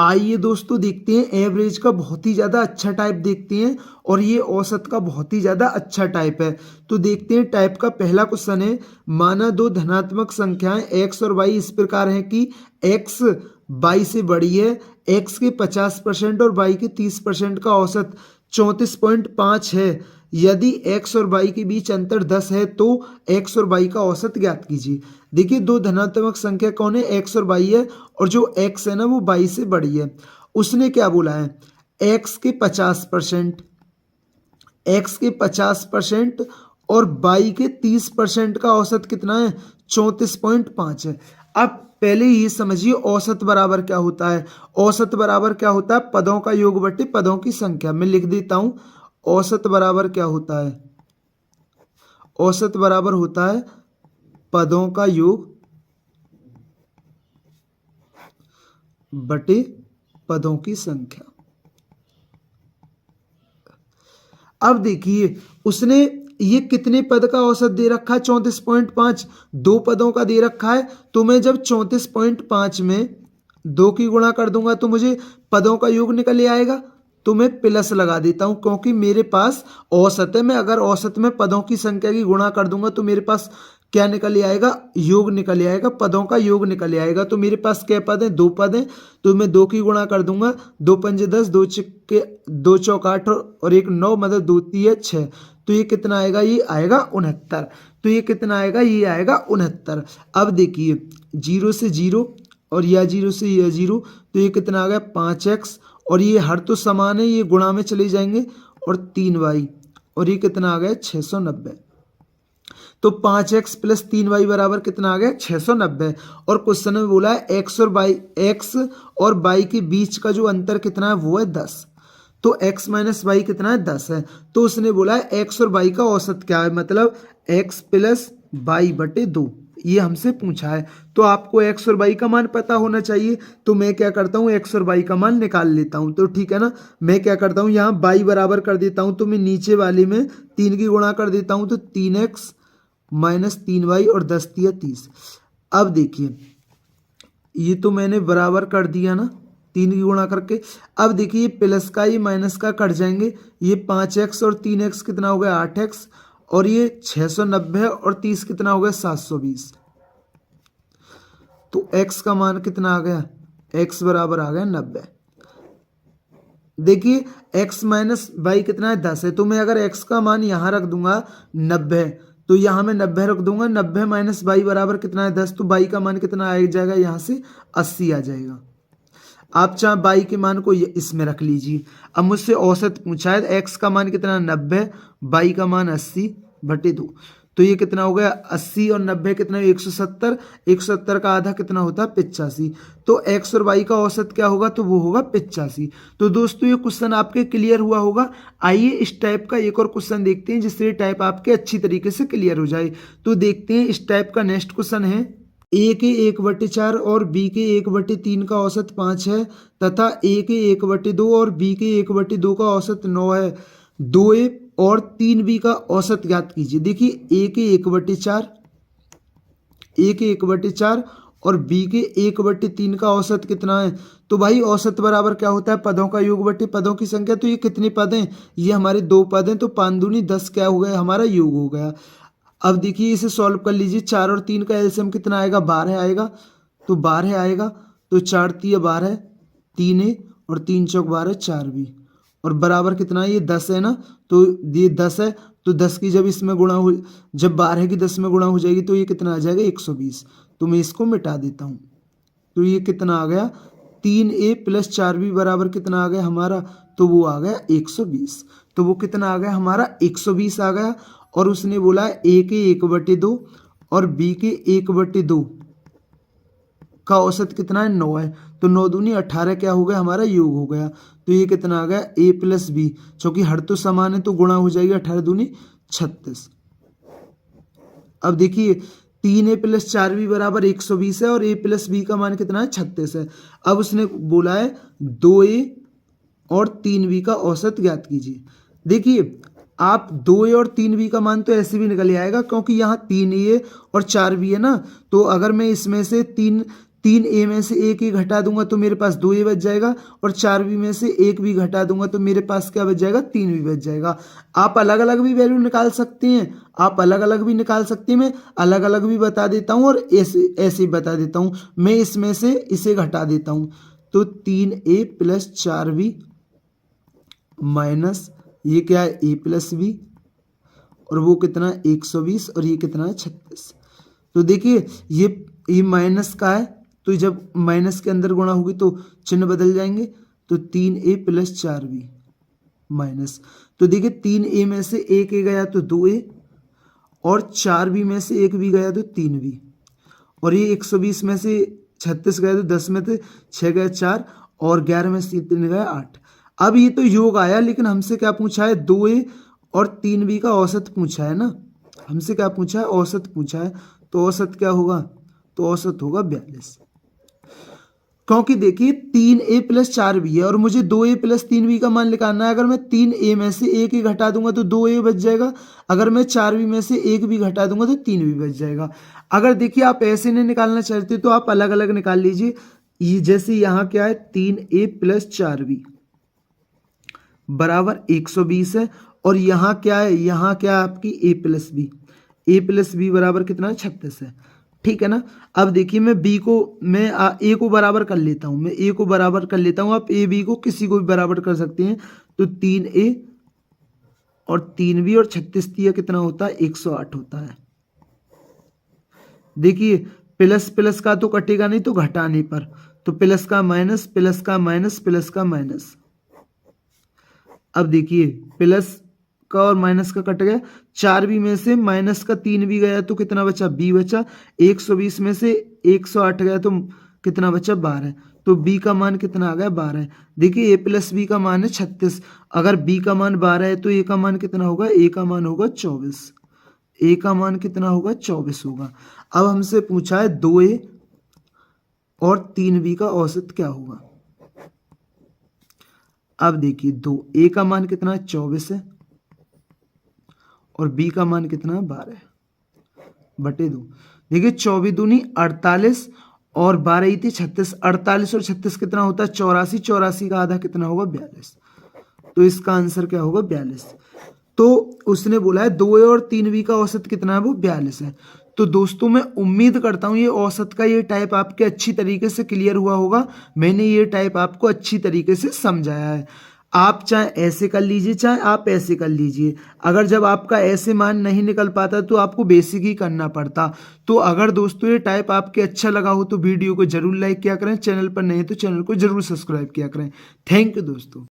आइए दोस्तों देखते हैं एवरेज का बहुत ही ज़्यादा अच्छा टाइप देखते हैं और ये औसत का बहुत ही ज़्यादा अच्छा टाइप है। तो देखते हैं टाइप का पहला क्वेश्चन है, माना दो धनात्मक संख्याएं x और y इस प्रकार हैं कि x y से बड़ी है, x के 50% और y के 30% का औसत 34.5 है। यदि x और y के बीच अंतर 10 है तो x और y का औसत ज्ञात कीजिए। देखिए दो धनात्मक संख्या कौन है, x और y है, और जो x है ना वो y से बड़ी है। उसने क्या बोला है, x के 50%, x के 50% और y के 30% का औसत कितना है, 34.5 है। अब पहले ये समझिए औसत बराबर क्या होता है। औसत बराबर क्या होता है, पदों का योग बटे पदों की संख्या। मैं लिख देता हूं, औसत बराबर क्या होता है, औसत बराबर होता है पदों का योग बटे पदों की संख्या। अब देखिए उसने ये कितने पद का औसत दे रखा है, 34.5, दो पदों का दे रखा है। तो मैं जब 34.5 में 2 की गुणा कर दूंगा तो मुझे पदों का योग निकल आएगा। तो मैं प्लस लगा देता हूं क्योंकि मेरे पास औसत है। मैं अगर औसत में पदों की संख्या की गुणा कर दूंगा तो मेरे पास क्या निकल आएगा, योग निकल आएगा, पदों का योग निकल आएगा। तो मेरे पास क्या पद है, दो पद है। तो मैं 2 की गुणा कर दूंगा, 2 पंजे 10, 2 चिक्के 2 चौक 8 और 1 9, मतलब 2 तिया 6। तो ये कितना आएगा, ये आएगा 69। तो ये कितना आएगा, ये आएगा 69। अब देखिए 0 से 0 और या 0 से यह 0, तो ये कितना आ गया 5x, और ये हर तो समान है, ये गुणा में चले जाएंगे, और 3y, और ये कितना आ गया 690। तो 5x प्लस 3y बराबर कितना आ गया 690। और क्वेश्चन में बोला है x और y के बीच का जो अंतर कितना है वो है 10। तो x माइनस वाई कितना है 10 है। तो उसने बोला है x और y का औसत क्या है, मतलब x प्लस वाई बटे 2, ये हमसे पूछा है। तो आपको x और y का मान पता होना चाहिए। तो मैं क्या करता हूँ, x और y का मान निकाल लेता हूँ। तो ठीक है ना, मैं क्या करता हूँ यहाँ y बराबर कर देता हूँ। तो मैं नीचे वाले में 3 की गुणा कर देता हूँ, तो 3x माइनस 3y और 10 तिया 30। अब देखिए ये तो मैंने बराबर कर दिया ना 3 की गुणा करके। अब देखिए प्लस का ये माइनस का कट जाएंगे, ये 5x और 3x कितना हो गया 8x, और ये 690 और 30 कितना हो गया 720। तो x का मान कितना आ गया, x बराबर आ गया 90। देखिए x माइनस वाई कितना है 10 है। तो मैं अगर x का मान यहाँ रख दूंगा 90, तो यहाँ मैं 90 रख दूंगा, 90 माइनस वाई बराबर कितना है 10। तो वाई का मान कितना आ जाएगा, यहाँ से 80 आ जाएगा। आप चाहे वाई के मान को इसमें रख लीजिए। अब मुझसे औसत पूछा है, एक्स का मान कितना 90, वाई का मान 80 बटे 2। तो ये कितना हो गया 80 और 90 कितना, 170, 170 का आधा कितना होता है 85। तो एक्स और वाई का औसत क्या होगा, तो वो होगा 85। तो दोस्तों ये क्वेश्चन आपके क्लियर हुआ होगा। आइए इस टाइप का एक और क्वेश्चन देखते हैं जिससे टाइप आपके अच्छी तरीके से क्लियर हो जाए। तो देखते हैं इस टाइप का नेक्स्ट क्वेश्चन है, ए के 1/4 और बी के 1/3 का औसत 5 है तथा ए के 1/2 और बी के 1/2 का औसत 9 है। 2a और 3b का औसत ज्ञात कीजिए। देखिए ए के 1/4 और बी के 1/3 का औसत कितना है। तो भाई औसत बराबर क्या होता है, पदों का योग बटे पदों की संख्या। तो ये कितने पद हैं, ये हमारे 2 पद हैं। तो 5 दूनी 10 क्या हो गया, हमारा योग हो गया। अब देखिए इसे सॉल्व कर लीजिए, 4 और 3 का एलसीएम कितना आएगा, 12 आएगा। तो 12 आएगा, तो 4 तिया 12, 3a और 3 चौक 12, 4b, और बराबर कितना है, ये 10 है ना। तो ये 10 है, तो 10 की जब इसमें गुणा हो, जब 12 की 10 में गुणा हो जाएगी तो ये कितना आ जाएगा 120। तो मैं इसको मिटा देता हूँ। तो ये कितना आ गया 3a प्लस 4b बराबर कितना आ गया हमारा, तो वो आ गया 120। तो वो कितना आ गया हमारा 120 आ गया। और उसने बोला ए के 1/2 और बी के 1/2 का औसत कितना है 9 है। तो 9 दूनी 18 क्या हो गया, हमारा योग हो गया। तो ये कितना आ गया a प्लस बी, क्योंकि हर तो समान है तो गुणा हो जाएगी, 18 दूनी 36। अब देखिए 3a प्लस 4b बराबर 120 है और a प्लस बी का मान कितना है 36 है। अब उसने बोला है 2a और 3b का औसत ज्ञात कीजिए। देखिए आप 2a और 3b का मान तो ऐसे भी निकल आएगा, क्योंकि यहाँ 3a और 4b है ना। तो अगर मैं इसमें से 3a में से एक ही घटा दूंगा तो मेरे पास 2a बच जाएगा, और 4b में से एक भी घटा दूंगा तो मेरे पास क्या बच जाएगा, 3b बच जाएगा। आप अलग अलग भी वैल्यू निकाल सकते हैं, आप अलग अलग भी निकाल सकते हैं, मैं अलग अलग भी बता देता हूँ और ऐसे ऐसे बता देता हूँ। मैं इसमें से इसे घटा देता हूँ, तो 3a प्लस 4b माइनस ये क्या है, a प्लस b, और वो कितना 120, और ये कितना है 36। तो देखिए ये माइनस का है, तो जब माइनस के अंदर गुणा होगी तो चिन्ह बदल जाएंगे, तो 3a प्लस 4b माइनस, तो देखिए 3a में से एक a गया तो 2a, और 4b में से एक भी गया तो 3b, और ये 120 में से 36 गया तो 10 में से 6 गया 4, और 11 में से 3 गया 8। अब ये तो योग आया, लेकिन हमसे क्या पूछा है, 2a और 3b का औसत पूछा है ना, हमसे क्या पूछा है, औसत पूछा है। तो औसत क्या होगा, तो औसत होगा 42, क्योंकि देखिए 3a प्लस 4b है और मुझे 2a प्लस 3b का मान निकालना है। अगर मैं 3a में से एक ही घटा दूंगा तो 2a बच जाएगा, अगर मैं 4b में से एक भी घटा दूंगा तो 3b बच जाएगा। अगर देखिए आप ऐसे नहीं निकालना चाहते तो आप अलग अलग निकाल लीजिए। ये जैसे यहाँ क्या है, 3a प्लस 4b बराबर 120 है, और यहाँ क्या है, यहाँ क्या है आपकी a प्लस बी बराबर कितना है, 36 है। ठीक है ना। अब देखिए मैं b को, मैं a को बराबर कर लेता हूँ, मैं a को बराबर कर लेता हूँ, आप a b को किसी को भी बराबर कर सकते हैं। तो 3a और 3b और 36 दिया कितना होता है, 108 होता है। देखिए प्लस प्लस का तो कटेगा नहीं, तो घटाने पर, तो प्लस का माइनस, प्लस का माइनस, प्लस का माइनस। अब देखिए प्लस का और माइनस का कट गया, 4b में से माइनस का 3b गया तो कितना बचा, b बचा। 120 में से 108 गया तो कितना बचा, 12। तो b का मान कितना आ गया, 12। देखिए a प्लस b का मान है 36, अगर b का मान 12 है तो a का मान कितना होगा, a का मान होगा 24, a का मान कितना होगा, 24 होगा। अब हमसे पूछा है 2a और 3b का औसत क्या होगा। अब देखिए 2a का मान कितना है, 24 है, और b का मान कितना है, 12 बटे 2। देखिए 24 दूनी 48 और 12 थी 36, 48 और 36 कितना होता है, 84, 84 का आधा कितना होगा, 42। तो इसका आंसर क्या होगा, 42। तो उसने बोला है 2a और 3b का औसत कितना है, वो 42 है। तो दोस्तों मैं उम्मीद करता हूँ ये औसत का ये टाइप आपके अच्छी तरीके से क्लियर हुआ होगा। मैंने ये टाइप आपको अच्छी तरीके से समझाया है। आप चाहे ऐसे कर लीजिए, चाहे आप ऐसे कर लीजिए। अगर जब आपका ऐसे मान नहीं निकल पाता तो आपको बेसिक ही करना पड़ता। तो अगर दोस्तों ये टाइप आपके अच्छा लगा हो तो वीडियो को जरूर लाइक किया करें, चैनल पर नहीं तो चैनल को जरूर सब्सक्राइब किया करें। थैंक यू दोस्तों।